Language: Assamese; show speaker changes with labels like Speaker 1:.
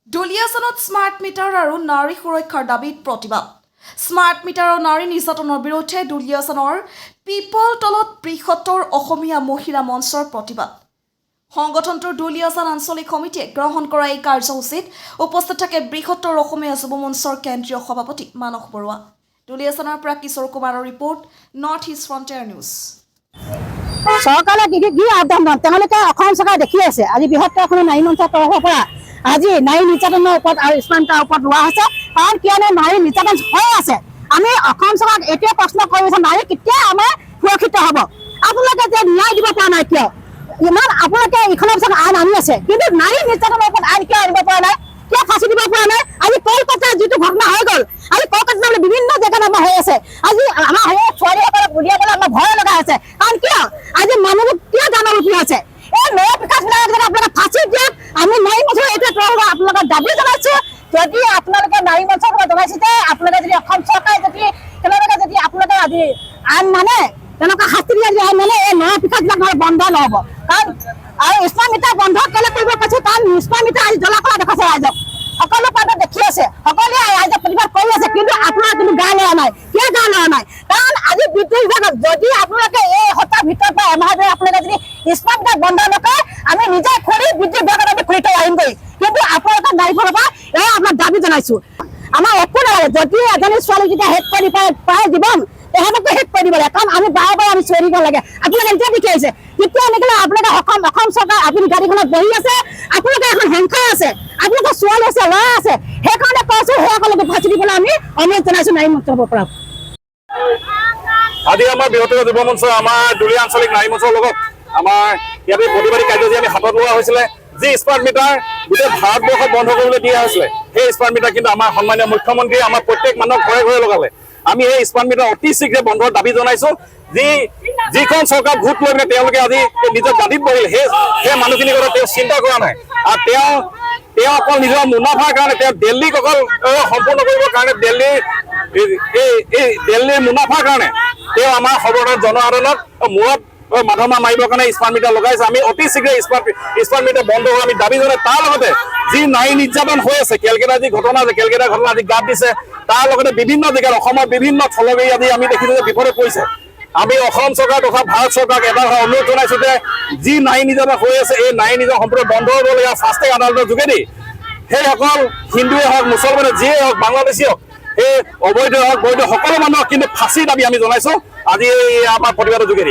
Speaker 1: দুলিয়াজানত স্মাৰ্ট মিটাৰ আৰু নাৰী সুৰক্ষাৰ দাবীত প্ৰতিবাদ স্মাৰ্ট মিটাৰ আৰু নাৰী নিৰ্যাতনৰ বিৰুদ্ধে দুলিয়াজানৰ পিপল তলত বৃহত্তৰ অসমীয়া মহিলা মঞ্চৰ প্ৰতিবাদ সংগঠনটোৰ দুলিয়াজান আঞ্চলিক সমিতিয়ে গ্ৰহণ কৰা এই কাৰ্যসূচীত উপস্থিত থাকে বৃহত্তৰ অসমীয়া যুৱ মঞ্চৰ কেন্দ্ৰীয় সভাপতি মানস বৰুৱা দুলিয়াজানৰ পৰা কিশোৰ কুমাৰৰ report north east frontier news
Speaker 2: চৰকাৰে কি আহ্বান তেওঁলোকে অসম চৰকাৰে দেখি আছে আজি বৃহত্তৰ অসমীয়া নাৰী মঞ্চৰ তৰফৰ পৰা আজি নাৰী নিৰ্যাতনৰ ওপৰত আৰু স্মাৰ্ট মিটাৰৰ ওপৰত লোৱা হৈছে কাৰণ কিয়নো নাৰী নিৰ্যাতন হৈ আছে আমি অসম চৰকাৰক এইটোৱে প্ৰশ্ন কৰিছোঁ নাৰী কেতিয়া আমাৰ সুৰক্ষিত হ'ব আপোনালোকে যে ন্যায় দিব পৰা নাই কিয় ইমান আপোনালোকে ইখনৰ পিছত আইন আনি আছে কিন্তু নাৰী নিৰ্যাতনৰ ওপৰত আইন কিয় আনিব পৰা নাই কিয় ফাঁচি দিব পৰা নাই আজি কলকাতাৰ যিটো ঘটনা হৈ গ'ল আজি কলকাতাত বিভিন্ন জেগাত আমাৰ হৈ আছে আজি আমাৰ ছোৱালীসকলক উলিয়াবলৈ আমাৰ ভয় লগা আছে কাৰণ কিয় আজি মানুহবোৰ কিয় ডাঙৰ উঠি আছে এই নয়া বিকাশবিলাকক আপোনালোকে ফাঁচি দিয়ক আমি নাৰী মঞ্চৰ এইটোৱে আপোনালোকক দাবী জনাইছোঁ যদি আপোনালোকে নাৰী মঞ্চৰ পৰা জনাইছে যে আপোনালোকে যদি অসম চৰকাৰে যদি তেওঁলোকে যদি আপোনালোকে আজি আইন মানে তেনেকুৱা শাস্তি দিয়া যদি আইন মানে এই নয়া বিকাশবিলাক বন্ধ নহ'ব কাৰণ আৰু স্মাৰ্ট মিটাৰ বন্ধ কেলে কৰিব পাৰিছোঁ কাৰণ স্মাৰ্ট মিটাৰ আজি জ্বলা কৰা দেখাইছে ৰাইজক সকলো প্ৰান্তত দেখি আছে সকলোৱে ৰাইজক প্ৰতিবাদ কৰি আছে কিন্তু আপোনাৰ কিন্তু গা লোৱা নাই কিয় গা লোৱা নাই কাৰণ আজি বিদ্যুৎ বিভাগত যদি আপোনালোকে এই সপ্তাহৰ ভিতৰত বা এমাহৰ ভিতৰত আপোনালোকে যদি স্মাৰ্ট মিটাৰ বন্ধ নকৰে আমি নিজে খৰি বিদ্যুৎ বিভাগত আমি খুলি থৈ আহিম কৰি কিন্তু আপোনালোকৰ গাড়ী ফালৰ পৰা এই আপোনাক দাবী জনাইছোঁ আমাৰ একো নালাগে যদি এজনী ছোৱালী যেতিয়া শেষ কৰি পায় জীৱন তেহেঁতকো শেষ কৰি দিব লাগে কাৰণ আমি বাৰে বাৰে আমি চিঞৰি দিব লাগে আপোনালোকে এতিয়া দেখি আহিছে তেতিয়া এনেকৈ আপোনালোকে অসম চৰকাৰ আপুনি গাড়ীখনত বহি আছে আপোনালোকে এখন হেংখাই আছে আপোনালোকৰ ছোৱালী আছে ল'ৰা আছে সেইকাৰণে কৈছোঁ সেইসকলকে ফাঁচি দিবলৈ আমি অনুৰোধ জনাইছোঁ নাৰী মঞ্চৰ পৰা
Speaker 3: আজি আমাৰ বৃহত্তৰ যুৱ মঞ্চ আমাৰ দুলীয়া আঞ্চলিক নাৰী মঞ্চৰ লগত আমাৰ ইয়াতে প্ৰতিবাদী কাৰ্যসূচী আমি হাতত লোৱা হৈছিলে যি স্মাৰ্ট মিটাৰ গোটেই ভাৰতবৰ্ষত বন্ধ কৰিবলৈ দিয়া হৈছিলে সেই স্মাৰ্ট মিটাৰ কিন্তু আমাৰ সন্মানীয় মুখ্যমন্ত্ৰীয়ে আমাৰ প্ৰত্যেক মানুহক ঘৰে ঘৰে লগালে আমি এই স্মাৰ্ট মিটাৰ অতি শীঘ্ৰে বন্ধৰ দাবী জনাইছোঁ যিখন চৰকাৰ ভোট লৈ পিনে তেওঁলোকে আজি নিজৰ দাবীত বহিল সেই মানুহখিনিৰ কথা তেওঁ চিন্তা কৰা নাই আৰু তেওঁ অকল নিজৰ মুনাফাৰ কাৰণে তেওঁ দিল্লীক অকল সম্পূৰ্ণ কৰিবৰ কাৰণে দিল্লীৰ মুনাফাৰ কাৰণে তেওঁ আমাৰ সৰ্বসাধাৰণ জনসাধাৰণক মূৰত মাধমা মাৰিবৰ কাৰণে স্মাৰ্ট মিটাৰ লগাইছে আমি অতি শীঘ্ৰে স্মাৰ্ট মিটাৰ বন্ধ হোৱা আমি দাবী জনাই তাৰ লগতে যি নাৰী নিৰ্যাতন হৈ আছে কেলকেটা যি ঘটনা আছে কেলকেটা ঘটনা আজি গাত দিছে তাৰ লগতে বিভিন্ন জেগাত অসমৰ বিভিন্ন থলগৈ আজি আমি দেখিছোঁ যে বিপদত পৰিছে আমি অসম চৰকাৰ তথা ভাৰত চৰকাৰক এটা অনুৰোধ জনাইছোঁ যে যি নাৰী নিৰ্যাতন হৈ আছে এই নাৰী নিৰ্যাতন সম্পূৰ্ণ বন্ধ হ'বলগীয়া ফাষ্ট ট্ৰেক আদালতৰ যোগেদি সেইসকল হিন্দুৱে হওক মুছলমানে যিয়ে হওক বাংলাদেশী হওক সেই অবৈধ হওক বৈধ সকলো মানুহক কিন্তু ফাঁচীৰ দাবী আমি জনাইছোঁ আজি আমাৰ প্ৰতিবাদৰ যোগেদি